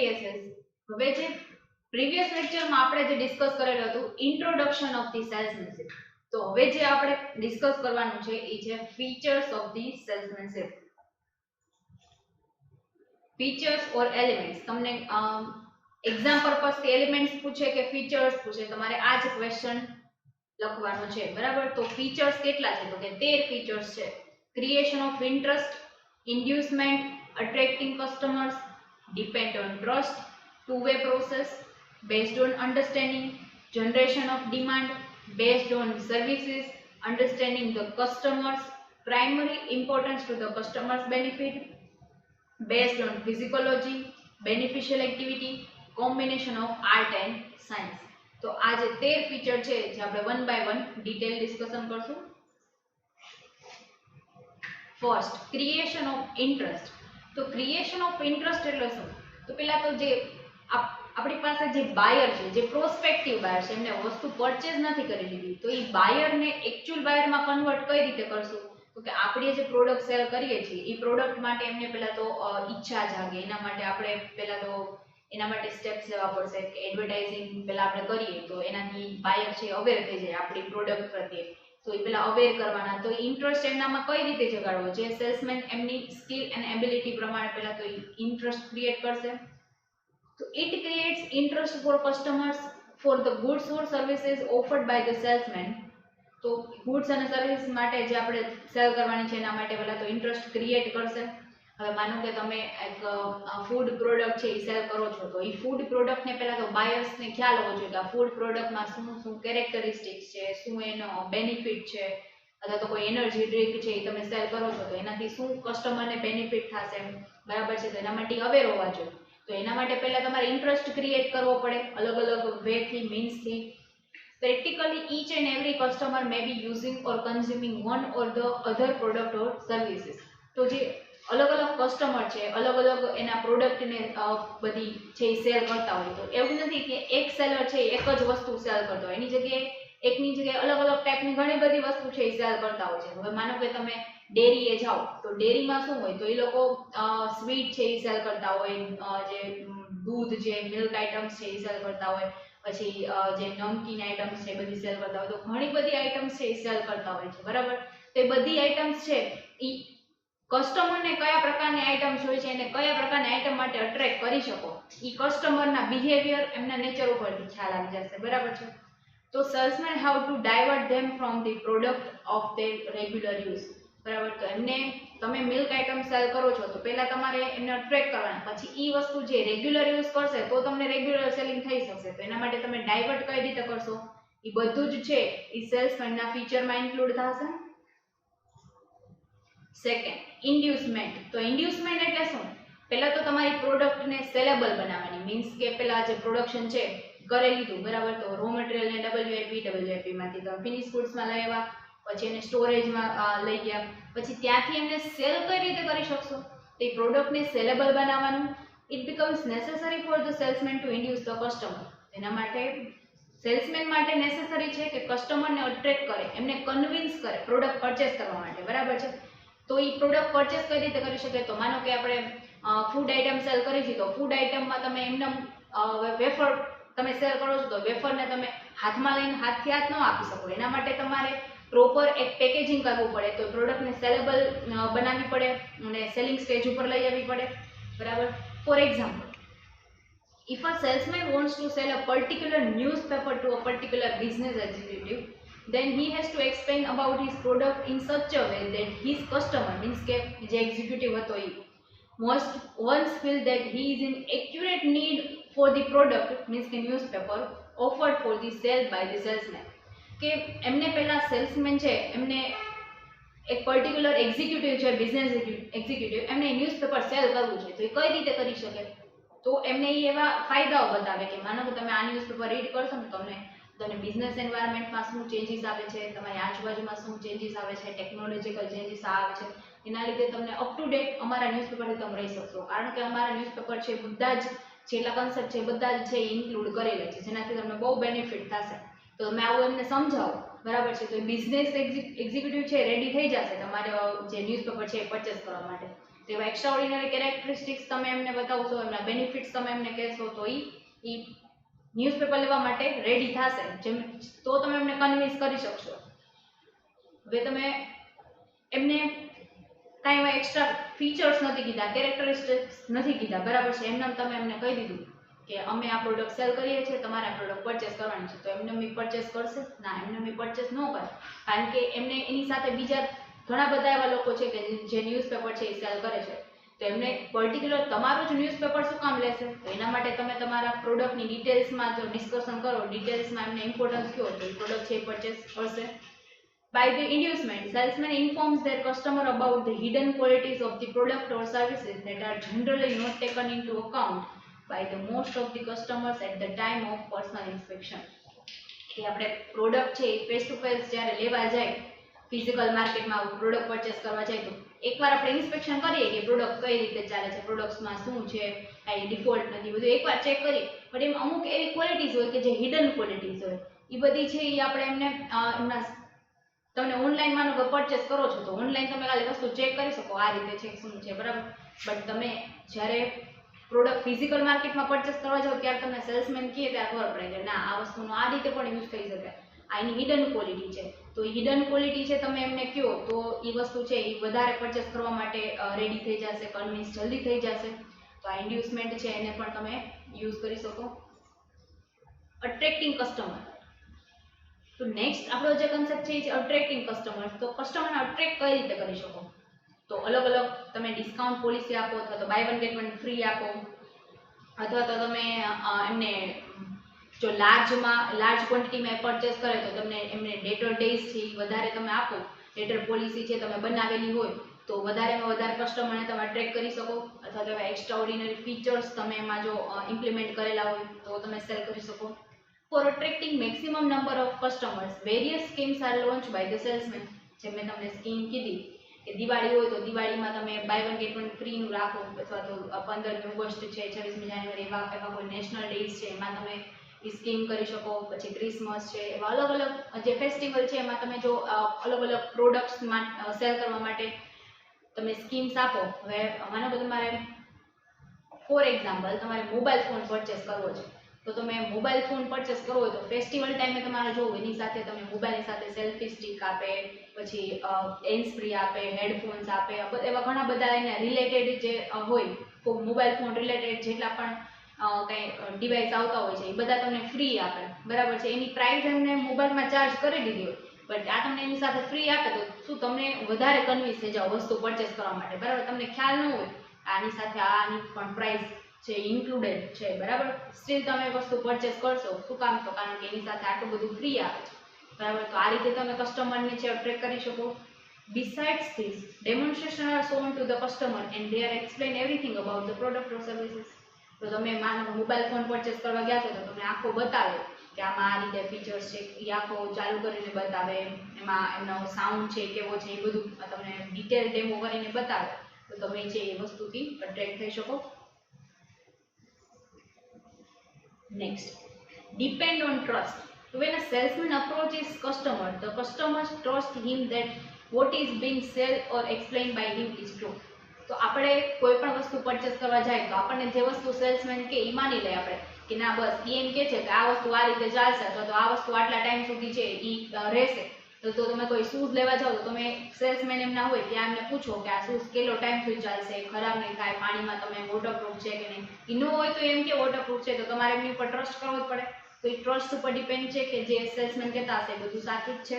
PSS. હવે જે previous લેક્ચરમાં આપણે જે ડિસ્કસ કરેલું હતું ઇન્ટ્રોડક્શન ઓફ ધી સેલ્સમેનશિપ, તો હવે જે આપણે ડિસ્કસ કરવાનું છે એ છે features of the salesmanship. Features or elements. તમને એક્ઝામ પર્પઝ થી એલિમેન્ટ્સ પૂછે કે ફીચર્સ પૂછે, તમારે આ જ ક્વેશ્ચન લખવાનો છે, બરાબર. તો ફીચર્સ કેટલા છે? તો કે 13 ફીચર્સ છે. Creation of interest, inducement, attracting customers, depend on trust, two-way process, based on understanding, generation of demand, based on services, understanding the customers, primary importance to the customer's benefit, based on physiology, beneficial activity, combination of art and science. તો આ જે 13 feature છે જે આપણે one by one detail discussion કરશું. First, creation of interest. તો creation of interest એટલે શું? તો પેલા તો જે આપણી પાસે જે બાયર છે, જે પ્રોસ્પેક્ટિવ બાયર છે, એમને વસ્તુ પરચેઝ નથી કરી લીધી, તો એ બાયરને એકચ્યુઅલ બાયરમાં કન્વર્ટ કઈ રીતે કરશું? તો કે આપણે જે પ્રોડક્ટ સેલ કરીએ છીએ એ પ્રોડક્ટ માટે એમને પહેલા તો ઈચ્છા જાગે. એના માટે આપણે પહેલા તો એના માટે સ્ટેપ્સ લેવા પડશે કે એડવર્ટાઇઝિંગ પહેલા આપણે કરીએ તો એનાથી બાયર છે અવેર થઈ જાય આપણી પ્રોડક્ટ પ્રત્યે, તો એ પેલા અવેર કરવાના. તો ઇન્ટરેસ્ટ એમનામાં કઈ રીતે જગાડવો? જે સેલ્સમેન એમની સ્કિલ એન્ડ એબિલિટી પ્રમાણે પહેલા તો ઇન્ટરેસ્ટ ક્રિએટ કરશે. તો it creates interest for customers for the goods or services offered by the salesman. તો ગુડ્સ અને સર્વિસ માટે જે આપણે સેલ કરવાની છે એના માટે પહેલા તો ઇન્ટરેસ્ટ ક્રિએટ કરશે. હવે માનો કે તમે એક ફૂડ પ્રોડક્ટ છે એ સેલ કરો છો, તો એ ફૂડ પ્રોડક્ટને પહેલા તો બાયર્સને ખ્યાલ હોવો જોઈએ કે આ ફૂડ પ્રોડક્ટમાં શું શું કેરેક્ટરિસ્ટિક્સ છે, શું એનો બેનિફિટ છે, અથવા તો કોઈ એનર્જી ડ્રિંક છે એ તમે સેલ કરો છો તો એનાથી શું કસ્ટમરને બેનિફિટ થશે, બરાબર છે. તો એના માટે અવેર હોવા જોઈએ. તો એના માટે પહેલા તમારે ઇન્ટરેસ્ટ ક્રિએટ કરવો પડે અલગ અલગ વેથી, મીન્સથી. Practically each and every customer may be using or consuming one or the other product or services. તો જે અલગ અલગ કસ્ટમર છે અલગ અલગ એના પ્રોડક્ટને બધી છે સેલ કરતા હોય, તો એવું નથી કે એક સેલર છે એક જ વસ્તુ સેલ કરતો હોય, એની જગ્યાએ એકની જગ્યાએ અલગ અલગ ટાઈપની ઘણી બધી વસ્તુ છે એ સેલ કરતા હોય છે. હવે માનો કે તમે ડેરીએ જાઓ તો ડેરીમાં શું હોય? તો એ લોકો સ્વીટ છે એ સેલ કરતા હોય, જે દૂધ જે મિલ્ક આઇટમ્સ છે એ સેલ કરતા હોય, પછી જે નમકીન આઇટમ્સ છે બધી સેલ કરતા હોય. તો ઘણી બધી આઇટમ્સ છે એ સેલ કરતા હોય છે, બરાબર. તો એ બધી આઇટમ્સ છે એ કસ્ટમરને કયા પ્રકારની આઇટમ્સ હોય છે અને કયા પ્રકારની આઇટમ માટે અટ્રેક્ટ કરી શકો, એ કસ્ટમરના બિહેવિયર, એમના નેચર ઉપરથી ખ્યાલ આવી જશે, બરાબર છે. તો salesman how to divert them from the product of their regular use, બરાબર. તો એમને તમે મિલ્ક આઇટમ સેલ કરો છો તો પહેલા તમારે એમને અટ્રેક્ટ કરવાના, પછી એ વસ્તુ જે રેગ્યુલર યુઝ કરશે તો તમને રેગ્યુલર સેલિંગ થઈ શકશે. તો એના માટે તમે ડાયવર્ટ કઈ રીતે કરશો એ બધું જ છે એ સેલ્સમેનના ફીચરમાં ઇન્ક્લુડ થશે. Second, inducement. તો ઇન્ડ્યુસમેન્ટ એટલે શું? પહેલા તો તમારી પ્રોડક્ટને સેલેબલ બનાવવાની, મીન્સ કે પહેલા જે પ્રોડક્શન છે કરી લીધું, બરાબર. તો રો મટીરિયલને WIP માંથી તમે ફિનિશ ગુડ્સમાં લઈ આવ્યા, પછી એને સ્ટોરેજમાં લઈ ગયા, પછી ત્યાંથી એમને સેલ કઈ રીતે કરી શકશો? તે પ્રોડક્ટને સેલેબલ બનાવવાનું. It becomes necessary for the salesman to induce the customer. એના માટે સેલ્સમેન માટે નેસેસરી છે કે કસ્ટમરને અટ્રેક્ટ કરે, એમને કન્વિન્સ કરે પ્રોડક્ટ પરચેસ કરવા માટે, બરાબર છે. તો એ પ્રોડક્ટ પરચેસ કઈ રીતે કરી શકે? તો માનો કે આપણે ફૂડ આઇટમ સેલ કરી છે, તો ફૂડ આઇટમમાં તમે એમને વેફર તમે સેલ કરો છો તો વેફરને તમે હાથમાં લઈને હાથથી હાથ ન આપી શકો. એના માટે તમારે પ્રોપર એક પેકેજિંગ કરવું પડે, તો પ્રોડક્ટને સેલેબલ બનાવવી પડે અને સેલિંગ સ્ટેજ ઉપર લઈ આવવી પડે, બરાબર. For example, if a salesman wants to sell a particular newspaper to a particular business executive, then he has to explain about his product in such a way that his customer, means કે જે executive હતો એ once feel that he is in accurate need for the product, means કે newspaper offered for the sale by the salesman. કે એમને પહેલા salesman છે એમને એક પર્ટિક્યુલર એક્ઝિક્યુટિવ છે, બિઝનેસ એક્ઝિક્યુટિવ, એમને ન્યૂઝપેપર સેલ કરવું છે, તો એ કઈ રીતે કરી શકે? તો એમને એ એવા ફાયદાઓ બતાવે કે માનો કે તમે આ ન્યૂઝપેપર રીડ કરશો ને તમને બિઝનેસ એન્વાયરમેન્ટમાં શું ચેન્જીસ આવે છે, તમારી આજુબાજુમાં શું ચેન્જીસ આવે છે, ટેકનોલોજીકલ ચેન્જીસ આવે છે, એના લીધે તમને અપ ટુ ડેટ અમારા ન્યૂઝપેપરથી તમે રહી શકશો. કારણ કે અમારા ન્યૂઝપેપર છે બધા જ જેટલા કન્સેપ્ટ છે બધા જ છે એ ઇન્ક્લુડ કરેલા છે, જેનાથી તમને બહુ બેનિફિટ થશે. તો તમે આવું એમને સમજાવો, બરાબર છે. તો બિઝનેસ એક્ઝિક્યુટિવ છે રેડી થઈ જશે તમારે જે ન્યૂઝપેપર છે એ પરચેસ કરવા માટે. તો એવા એક્સ્ટ્રાઓર્ડિનરી કેરેક્ટરિસ્ટિક્સ તમે એમને બતાવશો, એમના બેનિફિટ્સ તમે એમને કહેશો, તો એ ન્યૂઝપેપર લેવા માટે રેડી થશે, જેમ તો તમે એમને કન્વિન્સ કરી શકશો. હવે તમે એમને કાંઈ એવા એક્સ્ટ્રા ફીચર્સ નથી કીધા, કેરેક્ટરિસ્ટિક્સ નથી કીધા, બરાબર છે, એમને તમે એમને કહી દીધું કે અમે આ પ્રોડક્ટ સેલ કરીએ છીએ, તમારે આ પ્રોડક્ટ પરચેસ કરવાની છે, તો એમને મેં પરચેસ કરશે ના, એમને મેં પરચેસ ન કરે, કારણ કે એમને એની સાથે બીજા ઘણા બધા એવા લોકો છે કે જે ન્યૂઝપેપર છે એ સેલ કરે છે, તો એમને પર્ટિક્યુલર તમારું જ ન્યૂઝપેપર શું કામ લેશે? તો એના માટે તમે તમારા પ્રોડક્ટની ડિટેલ્સમાં જો ડિસ્કશન કરો, ડિટેલ્સમાં એમને ઇમ્પોર્ટન્સ કહો, તો એ પ્રોડક્ટ છે એ પરચેસ કરશે. By the inducement, salesman informs their customer about the hidden qualities of the product or services that are generally not taken into account by the most of the customers at the time of personal inspection. કે આપણે product છે face to face જ્યારે લેવા જાય, physical માર્કેટમાં product purchase કરવા જાય, તો એકવાર આપણે ઇન્સ્પેક્શન કરીએ કે પ્રોડક્ટ કઈ રીતે ચાલે છે, પ્રોડક્ટ્સમાં શું છે, કાંઈ ડિફોલ્ટ નથી, બધું એકવાર ચેક કરીએ, પણ એમાં અમુક એવી ક્વોલિટીઝ હોય કે જે હિડન ક્વોલિટીઝ હોય, એ બધી છે એ આપણે એમને એમના તમને ઓનલાઈન માનો કે પરચેસ કરો છો, તો ઓનલાઈન તમે ખાલી વસ્તુ ચેક કરી શકો આ રીતે છે શું છે, બરાબર. બટ તમે જ્યારે પ્રોડક્ટ ફિઝિકલ માર્કેટમાં પરચેસ કરવા જાઓ ત્યારે તમને સેલ્સમેન કહે ત્યારે ખબર પડે કે ના, આ વસ્તુનો આ રીતે પણ યુઝ થઈ શકે, આ એની હિડન ક્વોલિટી છે, તો એ હિડન ક્વોલિટી છે તમે એમને કહો તો એ વસ્તુ છે એ વધારે પરચેસ કરવા માટે રેડી થઈ જશે, કન્વિન્સ જલ્દી થઈ જશે. તો આ ઇન્ડ્યુસમેન્ટ છે એને પણ તમે યુઝ કરી શકો. અટ્રેક્ટિંગ કસ્ટમર. તો નેક્સ્ટ આપણો જે કન્સેપ્ટ છે એ અટ્રેક્ટિંગ કસ્ટમર. તો કસ્ટમરને અટ્રેક્ટ કઈ રીતે કરી શકો? તો અલગ અલગ તમે ડિસ્કાઉન્ટ પોલિસી આપો, અથવા તો buy one get one free આપો, અથવા તો તમે એમને જો લાર્જ ક્વોન્ટિટીમાં પરચેસ કરે તો તમને એમને ડેટર ડેઝ છે એ વધારે તમે આપો, ડેટર પોલિસી છે તમે બનાવેલી હોય તો વધારેમાં વધારે કસ્ટમરને તમે અટ્રેક્ટ કરી શકો, અથવા તો એવા એક્સ્ટ્રાઓર્ડિનરી ફીચર્સ તમે એમાં જો ઇમ્પ્લિમેન્ટ કરેલા હોય તો તમે સેલ કરી શકો. For attracting maximum number of customers, various schemes are launched by the salesman. જેમ મેં તમને સ્કીમ કીધી કે દિવાળી હોય તો દિવાળીમાં તમે બાય વન ગેટ વન ફ્રીનું રાખો, અથવા તો 15મી ઓગસ્ટ છે, 26મી જાન્યુઆરી એવા કોઈ નેશનલ ડેઝ છે એમાં તમે એ સ્કીમ કરી શકો. પછી ક્રિસમસ છે, એવા અલગ અલગ જે ફેસ્ટિવલ છે એમાં તમે જો અલગ અલગ પ્રોડક્ટ્સમાં સેલ કરવા માટે તમે સ્કીમ્સ આપો. હવે માનો કે તમારે ફોર એક્ઝામ્પલ તમારે મોબાઈલ ફોન પરચેસ કરવો છે, તો તમે મોબાઈલ ફોન પરચેસ કરવો હોય તો ફેસ્ટિવલ ટાઈમે તમારે જોવું એની સાથે તમે મોબાઈલની સાથે સેલ્ફી સ્ટિક આપે, પછી હેન્ડ્સ ફ્રી આપે, હેડફોન્સ આપે, એવા ઘણા બધા એને રિલેટેડ જે હોય મોબાઈલ ફોન રિલેટેડ જેટલા પણ કંઈ ડિવાઇસ આવતા હોય છે એ બધા તમને ફ્રી આપે, બરાબર છે. એની પ્રાઇસ એમને મોબાઈલમાં ચાર્જ કરી દીધી હોય, બટ આ તમને એની સાથે ફ્રી આપે તો શું તમને વધારે કન્વિન્સ થઈ જાઓ વસ્તુ પરચેસ કરવા માટે, બરાબર. તમને ખ્યાલ ન હોય આની સાથે આની પણ પ્રાઇસ છે ઇન્ક્લુડેડ છે, બરાબર. સ્ટીલ તમે વસ્તુ પરચેસ કરશો, શું કામ? તો કારણ કે એની સાથે આટલું બધું ફ્રી આવે છે, બરાબર. તો આ રીતે તમે કસ્ટમરને છે અટ્રેક્ટ કરી શકો. Besides this, demonstration are shown to the customer and they are explain everything about the product or services. તો તમે માનો મોબાઈલ ફોન પરચેસ કરવા ગયા છો તો તમને આખો બતાવે કે આમાં આ રીતે ફીચર્સ છે, એ આખો ચાલુ કરીને બતાવે, એમાં એમનો સાઉન્ડ છે કેવો છે એ બધું તમને ડિટેલ ડેમો કરીને બતાવે, તો તમે છે એ વસ્તુથી અટ્રેક્ટ થઈ શકો. Next, depend on trust. So when a salesman approaches customer, the customers trust him that what is being said or explained by him is true. તો આપણે કોઈ પણ વસ્તુ પરચેસ કરવા જાય તો આપણને જે વસ્તુ સેલ્સમેન કે એ માની લે આપણે કે ના બસ એ એમ કે છે કે આ વસ્તુ આ રીતે ચાલશે, અથવા તો આ વસ્તુ આટલા ટાઈમ સુધી છે એ રહેશે. તો તમે કોઈ શૂઝ લેવા જાઓ તો તમે સેલ્સમેન એમ ના હોય ત્યાં એમને પૂછો કે આ શૂઝ કેટલો ટાઈમ સુધી ચાલશે, ખરાબ નહીં થાય, પાણીમાં તમે વોટરપ્રૂફ છે કે નહીં. એ ન હોય તો એમ કે વોટરપ્રૂફ છે, તો તમારે એમની ઉપર ટ્રસ્ટ કરવો જ પડે. તો એ ટ્રસ્ટ ઉપર ડિપેન્ડ છે કે જે સેલ્સમેન કહેતા હશે બધું સાચું જ છે.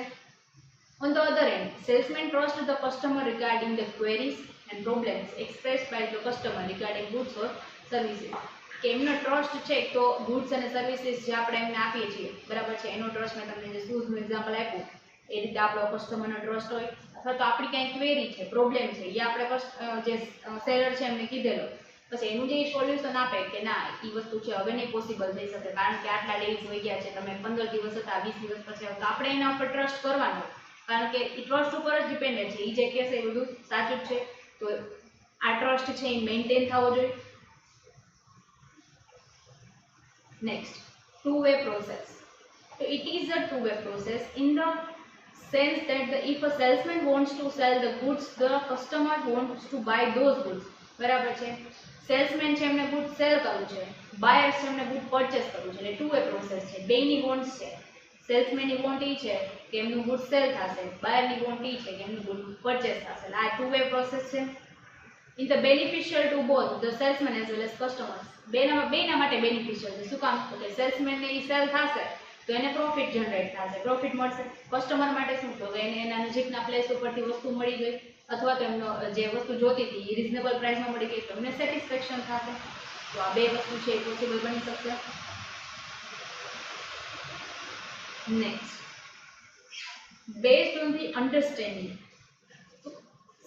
On the other hand, salesman trusts the customer regarding the queries and problems expressed by the customer regarding goods or services. કે એમનો ટ્રસ્ટ છે તો ગુડ્સ અને સર્વિસીસ જે આપણે એમને આપીએ છીએ, બરાબર છે, એનો ટ્રસ્ટ મેં તમને જે શૂઝનું એક્ઝામ્પલ આપ્યું એ રીતે આપણો કસ્ટમરનો ટ્રસ્ટ હોય. અથવા તો આપણી ક્યાંય ક્વેરી છે, પ્રોબ્લેમ છે, એ આપણે જે સેલર છે એમને કીધેલો, પછી એનું જે સોલ્યુશન આપે કે ના એ વસ્તુ છે હવે નહીં પોસિબલ થઈ શકે કારણ કે આટલા ડેઝ વહી ગયા છે, તમે 15 દિવસ હતા, 20 દિવસ પછી તો આપણે એના ઉપર ટ્રસ્ટ કરવાનો, કારણ કે એ ટ્રસ્ટ ઉપર જ ડિપેન્ડન્ટ છે. એ જે કહેશે એ બધું સાચું જ છે, તો આ ટ્રસ્ટ છે એ મેન્ટેન થવો જોઈએ. Next, two-way process. So it is a two-way process. In the sense that if a salesman wants to sell the goods, the customer wants to buy those goods. બરાબર છે. સેલ્સમેન છે એમને good cell કરવું છે, buyers છે એમને good purchase કરવું છે, એટલે ટુ વે પ્રોસેસ છે. બેની વોન્ટ્સ છે. સેલ્સમેનની વોન્ટ એ છે કે એમનું ગુડ સેલ થશે, બાયરની વોન્ટ એ છે કે એમનું ગુડ પરચેસ થશે. એટલે આ ટુ વે પ્રોસેસ છે. In the beneficial two both the salesman as well as customers. બેના માટે બેનિફિશિયલ છે. શું કામ? તો કે સેલ્સમેનને એ સેલ થશે તો એને પ્રોફિટ જનરેટ થશે, પ્રોફિટ મળશે. કસ્ટમર માટે શું? તો એને એના નજીકના પ્લેસ ઉપરથી વસ્તુ મળી ગઈ, અથવા તો એમનો જે વસ્તુ જોતી હતી એ રિઝનેબલ પ્રાઇસમાં મળી ગઈ, તો એમને સેટિસ્ફેક્શન થશે. તો આ બે વસ્તુ છે એ પોસિબલ બની શકશે. Next, based on the understanding.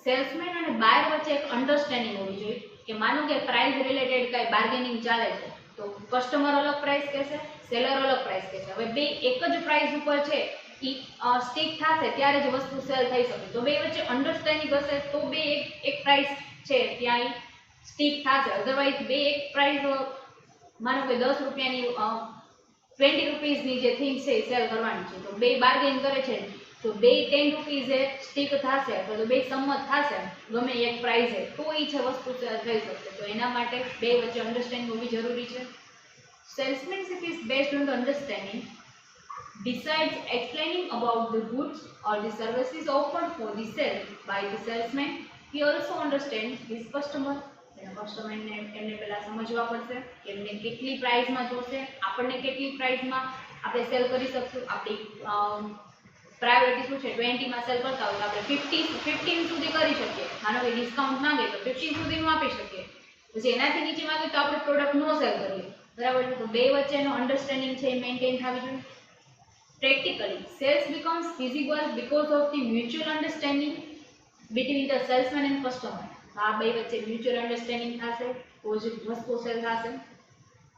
Salesman અને બાયર વચ્ચે એક અન્ડરસ્ટેન્ડિંગ હોવી જોઈએ કે માનો કે પ્રાઇસ રિલેટેડ કઈ બાર્ગેનિંગ ચાલે છે તો કસ્ટમર અલગ પ્રાઇસ કહેશે, સેલર અલગ પ્રાઇસ કહેશે. હવે બે એક જ પ્રાઇસ ઉપર છે એ સ્ટીક થશે ત્યારે જ વસ્તુ સેલ થઈ શકે. તો બે વચ્ચે અન્ડરસ્ટેન્ડિંગ હશે તો બે એક પ્રાઇસ છે ત્યાં સ્ટીક થશે. અધરવાઇઝ બે એક પ્રાઇસ માનો કે 10 રૂપિયાની 20 રૂપીસની જે થિંગ છે એ સેલ કરવાની છે, તો બે બાર્ગેન કરે છે તો બે 10 રૂપીઝે સ્ટીક થશે અથવા તો બે સંમત થશે ગમે એક પ્રાઇઝે તો એ છે વસ્તુ સેલ થઈ શકશે. તો એના માટે બે વચ્ચે અન્ડરસ્ટેન્ડિંગ હોવી જરૂરી છે. Salesmanship is based on the understanding. Besides explaining about the goods or the services offered for the sale by the salesman, he also understands his customer. કસ્ટમરને એમને પહેલા સમજવા પડશે કે એમને કેટલી પ્રાઇસમાં જોશે, આપણને કેટલી પ્રાઇસમાં આપણે સેલ કરી શકશું. આપણી પ્રાયોરિટી શું છે? 20માં સેલ કરતા હોય તો આપણે 15 સુધી કરી શકીએ. માનો કે ડિસ્કાઉન્ટ માંગે તો 15 સુધીનું આપી શકીએ. પછી એનાથી નીચે માંગે તો આપણે પ્રોડક્ટ નો સેલ કરીએ. બરાબર છે. તો બે વચ્ચેનો અન્ડરસ્ટેન્ડિંગ છે એ મેન્ટેન થવી જોઈએ. Practically sales becomes feasible because of the mutual understanding between the salesman and customer. આ બે વચ્ચે મ્યુચ્યુઅલ અન્ડરસ્ટેન્ડિંગ થશે તો જ વસ્તુ સેલ થશે.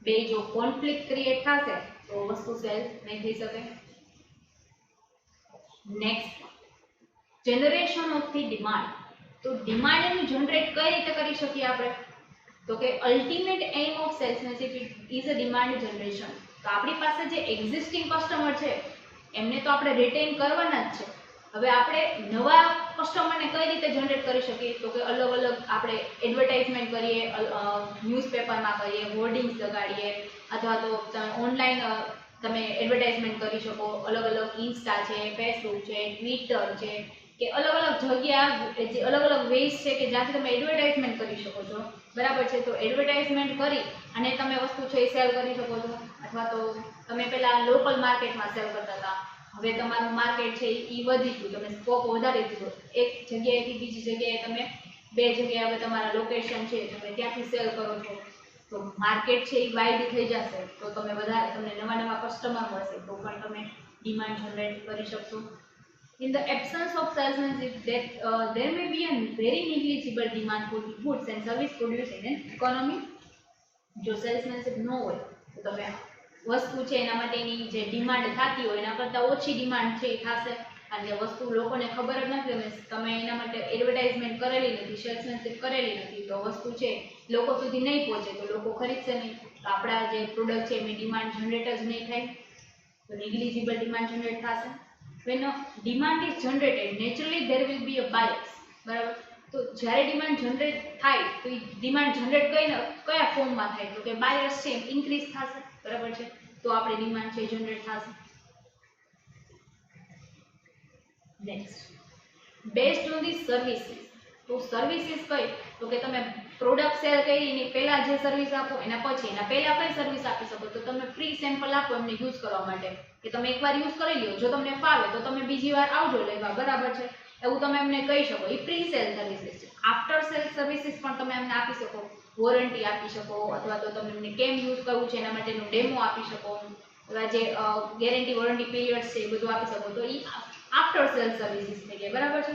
બે જો કોન્ફ્લિક્ટ ક્રિએટ થશે તો વસ્તુ સેલ નહીં થઈ શકે. Next, generation of the demand. તો ડિમાન્ડનું જનરેટ કઈ રીતે કરી શકીએ આપણે? તો કે ultimate aim of salesmanship is a demand generation. તો આપણી પાસે જે એક્ઝિસ્ટિંગ કસ્ટમર છે એમને તો આપણે રિટેન કરવાના જ છે. હવે આપણે નવા કસ્ટમરને કઈ રીતે જનરેટ કરી શકીએ? તો કે અલગ અલગ આપણે એડવર્ટાઇઝમેન્ટ કરીએ, ન્યૂઝપેપરમાં કરીએ, હોર્ડિંગ્સ લગાડીએ, અથવા તો તમે ઓનલાઈન તમે એડવર્ટાઇઝમેન્ટ કરી શકો. અલગ અલગ ઇન્સ્ટા છે, ફેસબુક છે, ટ્વિટર છે, કે અલગ અલગ જગ્યા જે અલગ અલગ વેઝ છે કે જ્યાંથી તમે એડવર્ટાઇઝમેન્ટ કરી શકો છો. બરાબર છે. તો એડવર્ટાઇઝમેન્ટ કરી અને તમે વસ્તુ છે એ સેલ કરી શકો છો. અથવા તો તમે પહેલાં લોકલ માર્કેટમાં સેલ કરતા હતા, હવે તમારું માર્કેટ છે એ વધી ગયું, તમે સ્કોપ વધારી દીધો, એક જગ્યાએથી બીજી જગ્યાએ તમે બે જગ્યાએ હવે તમારા લોકેશન છે તમે ત્યાંથી સેલ કરો છો. તો માર્કેટ છે એ વાઇડ થઈ જશે તો તમે વધારે તમને નવા કસ્ટમર મળશે તો પણ તમે ડિમાન્ડ જનરેટ કરી શકશો. In the absence of salesmanship, there may be a very negligible demand for the goods and service produced in an economy. જો સેલ્સમેનશિપ ન હોય તો તમે વસ્તુ છે એના માટેની જે ડિમાન્ડ થતી હોય એના કરતાં ઓછી ડિમાન્ડ છે એ થશે. અને જે વસ્તુ લોકોને ખબર જ નથી અને તમે એના માટે એડવર્ટાઇઝમેન્ટ કરેલી નથી, સેલ્સમેનશિપ કરેલી નથી, તો વસ્તુ છે લોકો સુધી નહીં પહોંચે તો લોકો ખરીદશે નહીં. તો આપણા જે પ્રોડક્ટ છે એની ડિમાન્ડ જનરેટ જ નહીં થાય, તો નેગ્લિજિબલ ડિમાન્ડ જનરેટ થશે. When a demand is generated, naturally there will be a bias. બરાબર. તો જ્યારે ડિમાન્ડ જનરેટ થાય તો એ ડિમાન્ડ જનરેટ કયા ફોર્મમાં થાય? તો કે બાયર્સ છે ઇન્ક્રીઝ થશે. બરાબર છે. તો આપણે ડિમાન્ડ છે જનરેટ થશે. Next, based on the services. તો સર્વિસીસ કઈ? તો કે તમે પ્રોડક્ટ સેલ કરી એની પહેલા જે સર્વિસ આપો એના પછી એના પહેલા કઈ સર્વિસ આપી શકો? તો તમે ફ્રી સેમ્પલ આપો એમને યુઝ કરવા માટે કે તમે એકવાર યુઝ કરી લ્યો, જો તમને ફાવે તો તમે બીજી વાર આવજો લેવા. બરાબર છે. એવું તમે એમને કહી શકો. એ પ્રી સેલ સર્વિસીસ છે. આફ્ટર સેલ સર્વિસીસ પણ તમે એમને આપી શકો. વોરંટી આપી શકો અથવા તો તમે એમને કેમ યુઝ કરવું છે એના માટેનું ડેમો આપી શકો. અથવા જે ગેરંટી વોરંટી પીરિયડ્સ છે એ બધું આપી શકો. તો એ આફ્ટર સેલ સર્વિસીસ થઈ ગયા. બરાબર છે.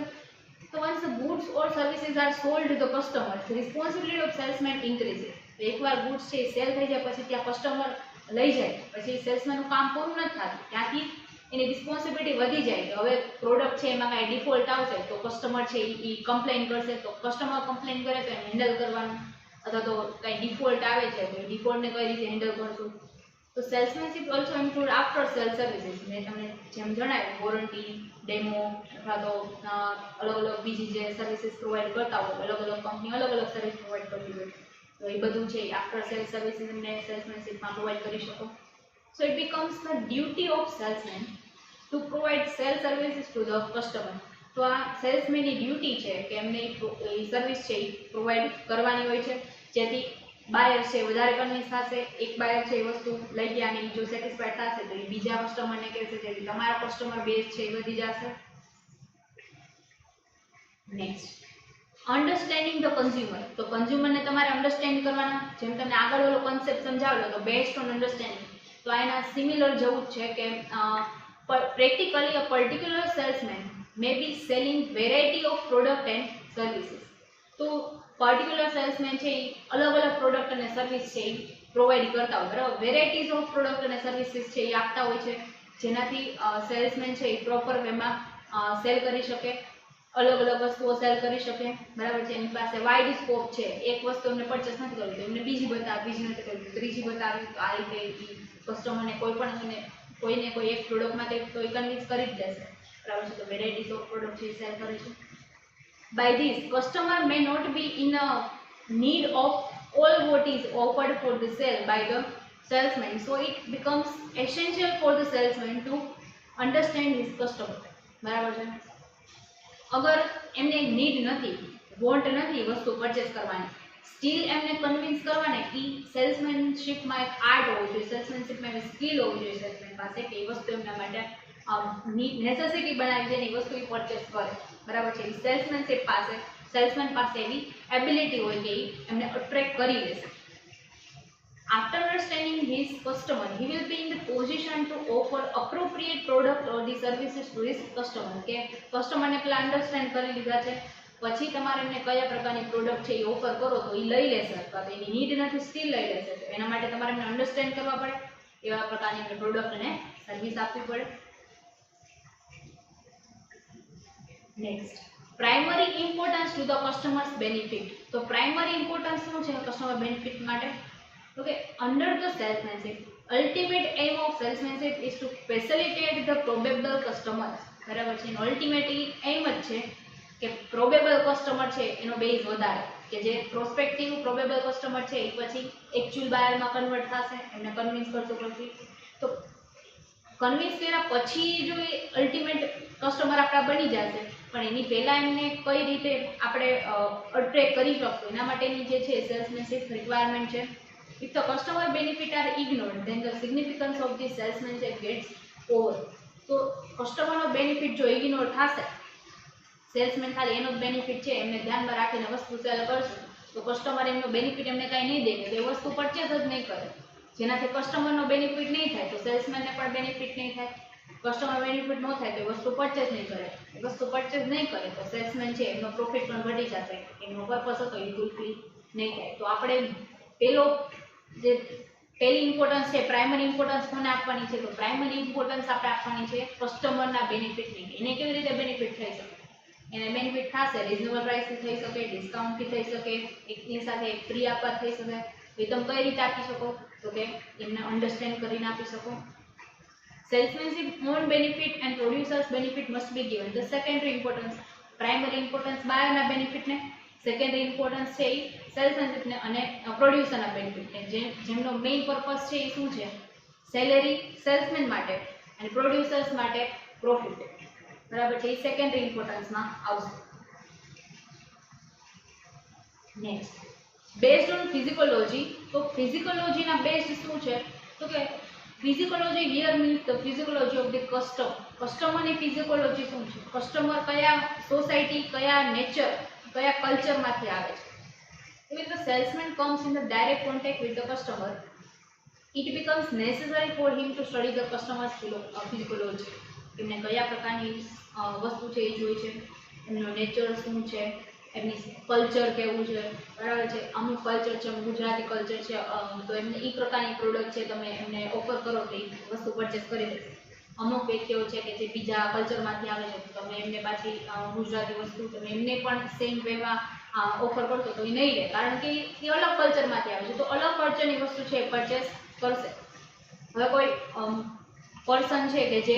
So once the goods or services are sold to the customer, the responsibility of salesman increases. તો એકવાર goods છે સેલ થઈ જાય પછી ત્યાં કસ્ટમર લઈ જાય પછી સેલ્સમેનનું કામ પૂરું નથી થતું, ત્યાંથી એની રિસ્પોન્સિબિલિટી વધી જાય કે હવે પ્રોડક્ટ છે એમાં કાંઈ ડિફોલ્ટ આવશે તો કસ્ટમર છે એ કમ્પ્લેન કરશે, તો કસ્ટમર કમ્પ્લેન કરે તો એને હેન્ડલ કરવાનું, અથવા તો કાંઈ ડિફોલ્ટ આવે છે તો એ ડિફોલ્ટને કઈ રીતે હેન્ડલ કરશું. તો salesmanship also include after sale services. મેં તમને જેમ જણાવ્યું વોરંટી, ડેમો અથવા તો અલગ અલગ બીજી જે સર્વિસીસ પ્રોવાઈડ કરતા હોય, અલગ અલગ કંપની અલગ અલગ સર્વિસ પ્રોવાઈડ કરતી હોય, તો એ બધું છે આફ્ટર સેલ સર્વિસીસ એમને સેલ્સમેનશિપમાં પ્રોવાઈડ કરી શકો. So it becomes the duty of salesman two provide cell services to the customer. તો આ સેલ્સમેનની ડ્યુટી છે કે એમને સર્વિસ છે એ પ્રોવાઈડ કરવાની હોય છે, જેથી બાયર છે વધારે કન્વિન્સ થશે. એક બાયર છે એ વસ્તુ લઈ ગયા અને જો સેટિસ્ફાઈડ થશે તો એ બીજા કસ્ટમરને કહેશે, જેથી તમારા કસ્ટમર બેઝ છે એ વધી જશે. Next, understanding the consumer. તો કન્ઝ્યુમરને તમારે અન્ડરસ્ટેન્ડ કરવાના. જેમ તમને આગળ ઓલો કોન્સેપ્ટ સમજાવેલો તો બેસ્ડ ઓન અન્ડરસ્ટેન્ડિંગ, તો આ એના સિમિલર જેવું જ છે કે practically a particular salesman may be selling variety of product and services. તો પર્ટિક્યુલર સેલ્સમેન છે એ અલગ અલગ પ્રોડક્ટ અને સર્વિસ છે એ પ્રોવાઈડ કરતા હોય, બરાબર. વેરાયટીઝ ઓફ પ્રોડક્ટ અને સર્વિસીસ છે એ આપતા હોય છે, જેનાથી સેલ્સમેન છે એ પ્રોપર વેમાં સેલ કરી શકે, અલગ અલગ વસ્તુઓ સેલ કરી શકે, બરાબર છે. એની પાસે વાઇડ સ્કોપ છે. એક વસ્તુ એમને પરચેસ નથી કરવી તો એમને બીજી બતાવી, બીજી નથી કરવી ત્રીજી બતાવી, તો આ રીતે કસ્ટમરને કોઈને કોઈ એક પ્રોડક્ટમાં તો એ કન્વિન્સ કરી જ દેશે, બરાબર છે. તો વેરાયટીઝ ઓફ પ્રોડક્ટ છે સેલ કરે છે. By this, customer may not be in a need of all what is offered for the sale by the salesman. So it becomes essential for the salesman to understand his customer. બરાબર છે. અગર એમને need નથી, want નથી વસ્તુ purchase કરવાની, steel એમને convince કરવાને એ સેલ્સમેનશિપમાં એક આર્ટ હોવું જોઈએ, સેલ્સમેનશિપમાં એવી સ્કિલ હોવી જોઈએ સેલ્સમેન પાસે કે એ વસ્તુ એમના માટે નેસેસિટી બનાવી દે ને એ વસ્તુ એ પરચેસ કરે, બરાબર છે. સેલ્સમેન પાસે એવી એબિલિટી હોય કે એમને અટ્રેક્ટ કરી લેશે. After understanding his customer, he will be in the position to offer appropriate product or the services to his customer. કે કસ્ટમરને પહેલા અન્ડરસ્ટેન્ડ કરી લીધા છે, પછી તમારે એમને કયા પ્રકારની પ્રોડક્ટ છે એ ઓફર કરો તો એ લઈ લેશે, અથવા તો એની નીડ નથી સ્ટીલ લઈ લેશે. તો એના માટે તમારે એમને અન્ડરસ્ટેન્ડ કરવા પડે, એવા પ્રકારની એમને પ્રોડક્ટ અને સર્વિસ આપવી પડે. Next, primary importance to the customers benefit. તો પ્રાઇમરી ઇમ્પોર્ટન્સ શું છે કસ્ટમર બેનિફિટ માટે? તો કે under the salesmanship, ultimate aim of salesmanship is to facilitate the probable customers. બરાબર છે. એનો અલ્ટિમેટલી એમ જ છે કે પ્રોબેબલ કસ્ટમર છે એનો બેઝ વધારે, કે જે પ્રોસ્પેક્ટિવ પ્રોબેબલ કસ્ટમર છે એ પછી એકચ્યુઅલ બાયરમાં કન્વર્ટ થશે, એમને કન્વિન્સ કરતું પછી. તો કન્વિન્સ કર્યા પછી જો એ અલ્ટિમેટ કસ્ટમર આપણા બની જશે, પણ એની પહેલાં એમને કઈ રીતે આપણે અટ્રેક્ટ કરી શકશું એના માટેની જે છે સેલ્સમેનશિપ રિક્વાયરમેન્ટ છે. If the customer benefit are ignored, then the significance of the salesmanship gets over. તો કસ્ટમરનો બેનિફિટ જો ઇગ્નોર થશે, સેલ્સમેન ખાલી એનો જ બેનિફિટ છે એમને ધ્યાનમાં રાખીને વસ્તુ સેલ કરશે, તો કસ્ટમર એમનો બેનિફિટ એમને કાંઈ નહીં દે તો એ વસ્તુ પરચેસ જ નહીં કરે, જેનાથી કસ્ટમરનો બેનિફિટ નહીં થાય તો સેલ્સમેનને પણ બેનિફિટ નહીં થાય. કસ્ટમર બેનિફિટ ન થાય તો એ વસ્તુ પરચેસ નહીં કરે, એ વસ્તુ પરચેસ નહીં કરે તો સેલ્સમેન છે એમનો પ્રોફિટ પણ ઘટી જશે, એમનો પર્પસ હતો એ ફૂલફિલ નહીં થાય. તો આપણે પહેલી ઇમ્પોર્ટન્સ છે પ્રાઇમરી ઇમ્પોર્ટન્સ કોને આપવાની છે? તો પ્રાઇમરી ઇમ્પોર્ટન્સ આપણે આપવાની છે કસ્ટમરના બેનિફિટની. એને કેવી રીતે બેનિફિટ થઈ શકે? એને બેનિફિટ થશે રિઝનેબલ પ્રાઇસથી થઈ શકે, ડિસ્કાઉન્ટથી થઈ શકે, એકની સાથે એક ફ્રી આપવા થઈ શકે. એ તમે કઈ રીતે આપી શકો? તો કે એમને અન્ડરસ્ટેન્ડ કરીને આપી શકો. Salesmanship on benefit and producers benefit must be given. The secondary importance, primary importance બાયરના બેનિફિટને, સેકન્ડરી ઇમ્પોર્ટન્સ છે એ સેલ્સમેનશિપને અને પ્રોડ્યુસરના બેનિફિટને. જેમનો મેઇન પર્પસ છે એ શું છે? સેલેરી સેલ્સમેન માટે અને પ્રોડ્યુસર્સ માટે પ્રોફિટ, બરાબર છે. એ સેકન્ડરી ઇમ્પોર્ટન્સમાં આવશે. Next, based on psychology. તો ફિઝિકોલોજીના બેઝડ શું છે? તો કે psychology here means the psychology of the custom. કસ્ટમરની ફિઝિકોલોજી શું છે? કસ્ટમર કયા સોસાયટી, કયા નેચર, કયા કલ્ચરમાંથી આવે છે. If the salesman comes in the direct contact with the customer, it becomes necessary for him to study the customer's physiology. એમને કયા પ્રકારની વસ્તુ છે એ જોઈ છે, એમનો નેચર શું છે, એમની કલ્ચર કેવું છે, બરાબર છે. અમુક કલ્ચર છે, ગુજરાતી કલ્ચર છે, તો એમને એ પ્રકારની પ્રોડક્ટ છે તમે એમને ઓફર કરો તો એ વસ્તુ પરચેસ કરી દેશે. અમુક વ્યક્તિઓ છે કે જે બીજા કલ્ચરમાંથી આવે છે તો તમે એમને પાછી ગુજરાતી વસ્તુ તમે એમને પણ સેમ વેમાં ઓફર કરશો તો એ નહીં લે, કારણ કે એ અલગ કલ્ચરમાંથી આવે છે, તો અલગ કલ્ચરની વસ્તુ છે એ પરચેસ કરશે. હવે કોઈ પર્સન છે કે જે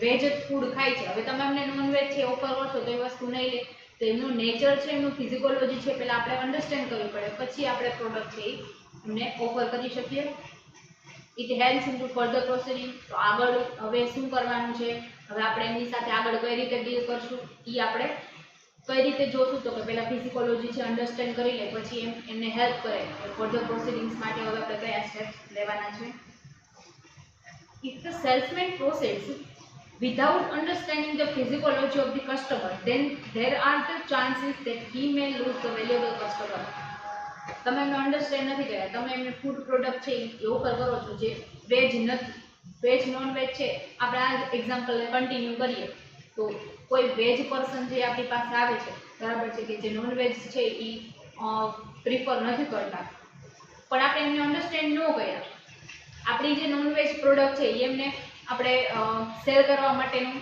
વેજ ફૂડ ખાય છે, હવે તમે એમને નોનવેજ છે ઓફર કરશો તો એ વસ્તુ નહીં લે. તો એમનું નેચર છે, એમનું ફિઝિકોલોજી છે, પહેલાં આપણે અન્ડરસ્ટેન્ડ કરવી પડે, પછી આપણે પ્રોડક્ટ છે એમને ઓફર કરી શકીએ. It helps in to further proceeding. તો આગળ હવે શું કરવાનું છે, હવે આપણે એમની સાથે આગળ કઈ રીતે ડીલ કરશું એ આપણે કઈ રીતે જોશું. તો કે પહેલાં ફિઝિકોલોજી છે અન્ડરસ્ટેન્ડ કરી લે, પછી એમને હેલ્પ કરે ફર્ધર પ્રોસીડિંગ્સ માટે હવે આપણે કયા સ્ટેપ્સ લેવાના છે. If the salesman proceeds without understanding the physiology of the customer, then there are the chances that he may lose the valuable customer. તમે એમને અન્ડરસ્ટેન્ડ નથી કર્યા, તમે એમને ફૂડ પ્રોડક્ટ છે એ ઓફર કરો છો જે વેજ નથી, વેજ નોન વેજ છે. આપણે આ એક્ઝામ્પલને કન્ટિન્યુ કરીએ તો કોઈ વેજ પર્સન જે આપણી પાસે આવે છે, બરાબર છે, કે જે નોન વેજ છે એ પ્રિફર નથી કરતા, પણ આપણે એમને અન્ડરસ્ટેન્ડ ન કર્યા, આપણી જે નોનવેજ પ્રોડક્ટ છે એ એમને આપણે સેલ કરવા માટેનું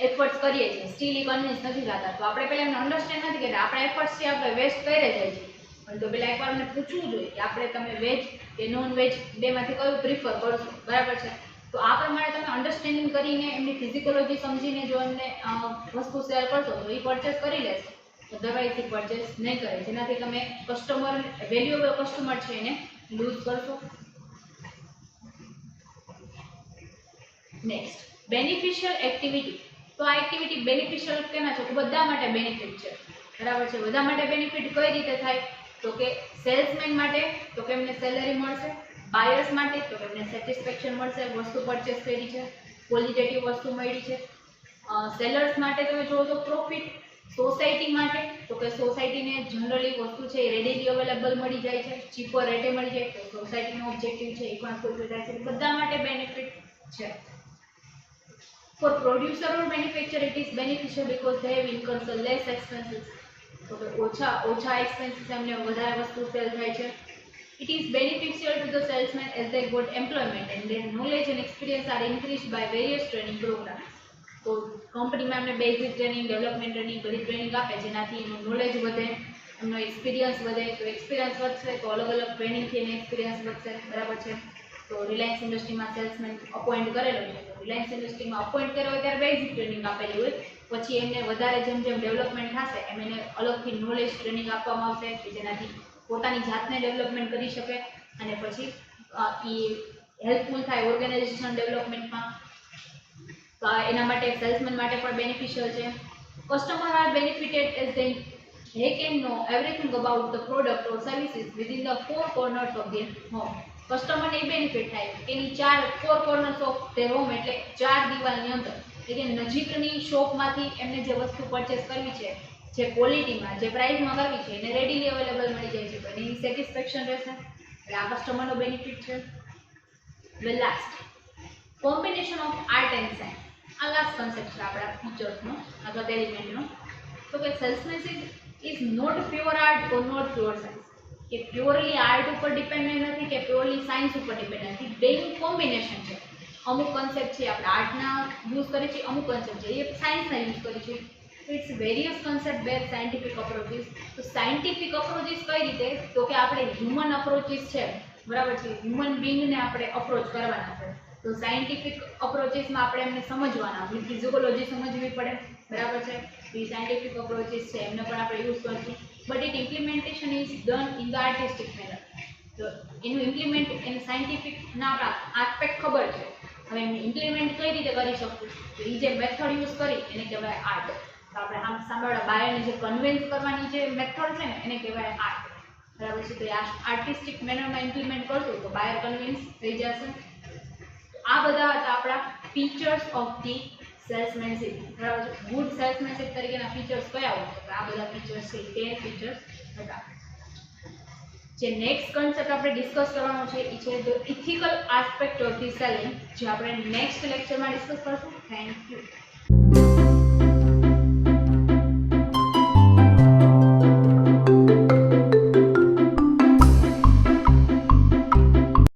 એફર્ટ્સ કરીએ છીએ, સ્ટીલ એ કન્વિન્સ નથી થતા. તો આપણે પહેલાં એમને અન્ડરસ્ટેન્ડ નથી કર્યા, આપણા એફર્ટ્સ છે આપણે વેસ્ટ કરી જાય છે. પણ તો પહેલાં એકવાર અમને પૂછવું જોઈએ કે આપણે તમે વેજ કે નોન વેજ બેમાંથી કયું પ્રિફર કરશો, બરાબર છે. તો આ પ્રમાણે તમે અન્ડરસ્ટેન્ડિંગ કરીને એમની ફિઝિકોલોજી સમજીને જો એમને વસ્તુ સેલ કરશો તો એ પરચેસ કરી લેશે. અધરવાઇઝ એ પરચેસ નહીં કરે, જેનાથી તમે કસ્ટમર, વેલ્યુએબલ કસ્ટમર છે એને લૂઝ કરશો. Next, beneficial activity. તો આ એક્ટિવિટી બેનિફિશિયલ કેના છે? બધા માટે બેનિફિટ છે, બરાબર છે. બધા માટે બેનિફિટ કઈ રીતે થાય? તો કે સેલ્સમેન માટે તો કે એમને સેલરી મળશે, બાયર્સ માટે તો કે એમને સેટિસ્ફેક્શન મળશે, વસ્તુ પરચેસ કરી છે, ક્વોલિટેટિવ વસ્તુ મળી છે. સેલર્સ માટે તમે જોવો તો પ્રોફિટ, સોસાયટી માટે તો કે સોસાયટીને જનરલી વસ્તુ છે એ રેડીલી અવેલેબલ મળી જાય છે, ચીપર રેટે મળી જાય, તો સોસાયટીનો ઓબ્જેક્ટિવ છે એ પણ ફૂલફિલ થાય છે. બધા માટે બેનિફિટ છે. For producer or manufacturer, it is beneficial because they have incurred the less expenses. તો કે ઓછા એક્સપેન્સીસ એમને વધારે વસ્તુ સેલ થાય છે. It is beneficial to the salesman as they got employment and their knowledge and experience are increased by various training programs. તો કંપનીમાં એમને બેઝિક ટ્રેનિંગ, ડેવલપમેન્ટ ટ્રેનિંગ, બધી ટ્રેનિંગ આપે જેનાથી એનું નોલેજ વધે, એમનો એક્સપિરિયન્સ વધે. તો એક્સપિરિયન્સ વધશે તો અલગ અલગ ટ્રેનિંગથી એને એક્સપિરિયન્સ વધશે, બરાબર છે. તો રિલાયન્સ ઇન્ડસ્ટ્રીમાં સેલ્સમેન અપોઇન્ટ કરેલો છે, તો રિલાયન્સ ઇન્ડસ્ટ્રીમાં અપોઇન્ટ કર્યો હોય ત્યારે બેઝિક ટ્રેનિંગ આપેલી હોય, પછી એમને વધારે જેમ જેમ ડેવલપમેન્ટ થશે એમ એને અલગથી નોલેજ ટ્રેનિંગ આપવામાં આવશે કે જેનાથી પોતાની જાતને ડેવલપમેન્ટ કરી શકે અને પછી એ હેલ્પફુલ થાય ઓર્ગેનાઇઝેશન ડેવલપમેન્ટમાં. તો એના માટે સેલ્સમેન માટે પણ બેનિફિશિયલ છે. Customer are benefited as they can know everything about the product or services within the four corners of their home. કસ્ટમરને એ બેનિફિટ થાય કે એની four corners of their home એટલે 4 દિવાલની અંદર, એટલે નજીકની શોપમાંથી એમને જે વસ્તુ પરચેસ કરવી છે, જે ક્વોલિટીમાં, જે પ્રાઇસમાં કરવી છે એને રેડીલી અવેલેબલ મળી જાય છે, તો એની સેટિસ્ફેક્શન રહેશે. એટલે આ કસ્ટમરનો બેનિફિટ છે. Well last, combination of art and science. આ લાસ્ટ કન્સેપ્ટ છે આપણા ફીચર્સનો અથવા એલિમેન્ટનો. તો કે salesmanship is not pure art or not pure science. કે પ્યોરલી આર્ટ ઉપર ડિપેન્ડન્ટ નથી કે પ્યોરલી સાયન્સ ઉપર ડિપેન્ડન્ટ નથી, બેનું કોમ્બિનેશન છે. અમુક કન્સેપ્ટ છે આપણે આર્ટના યુઝ કરીએ છીએ, અમુક કન્સેપ્ટ છે એ સાયન્સના યુઝ કરીએ છીએ. It's various concept bear scientific approaches. તો સાયન્ટિફિક અપ્રોચીસ કઈ રીતે? તો કે આપણે હ્યુમન અપ્રોચીસ છે, બરાબર છે, હ્યુમન બિંગને આપણે અપ્રોચ કરવાના છે. તો સાયન્ટિફિક અપ્રોચીસમાં આપણે એમને સમજવાના, આપણી ફિઝિયોલોજી સમજવી પડે, બરાબર છે. એ સાયન્ટિફિક અપ્રોચીસ છે એમને પણ આપણે યુઝ કરીશું. But it implementation is done in the artistic manner. તો એનું ઇમ્પ્લિમેન્ટ એને સાયન્ટિફિકના આપણા આસ્પેક્ટ ખબર છે, હવે એનું ઇમ્પ્લિમેન્ટ કઈ રીતે કરી શકું, તો એ જે મેથડ યુઝ કરી એને કહેવાય આર્ટ. તો આપણે આમ સાંભળવા બાયરને જે કન્વિન્સ કરવાની જે મેથડ છે ને એને કહેવાય આર્ટ, બરાબર છે. તો આ આર્ટિસ્ટિક મેનરમાં ઇમ્પ્લિમેન્ટ કરશું તો બાયર કન્વિન્સ થઈ જશે. આ બધા હતા આપણા ફીચર્સ ઓફ ધી સેલ્સમેનશિપ, બરાબર છે. ગુડ સેલ્સમેનશિપ તરીકેના ફીચર્સ કયા હોય? તો આ બધા ફીચર્સ છે, 10 ફીચર્સ હતા. જે નેક્સ્ટ કન્સેપ્ટ આપણે ડિસ્કસ કરવાનો છે એ છે the ethical aspect of the selling, જે આપણે નેક્સ્ટ લેક્ચરમાં ડિસ્કસ કરશું. Thank you.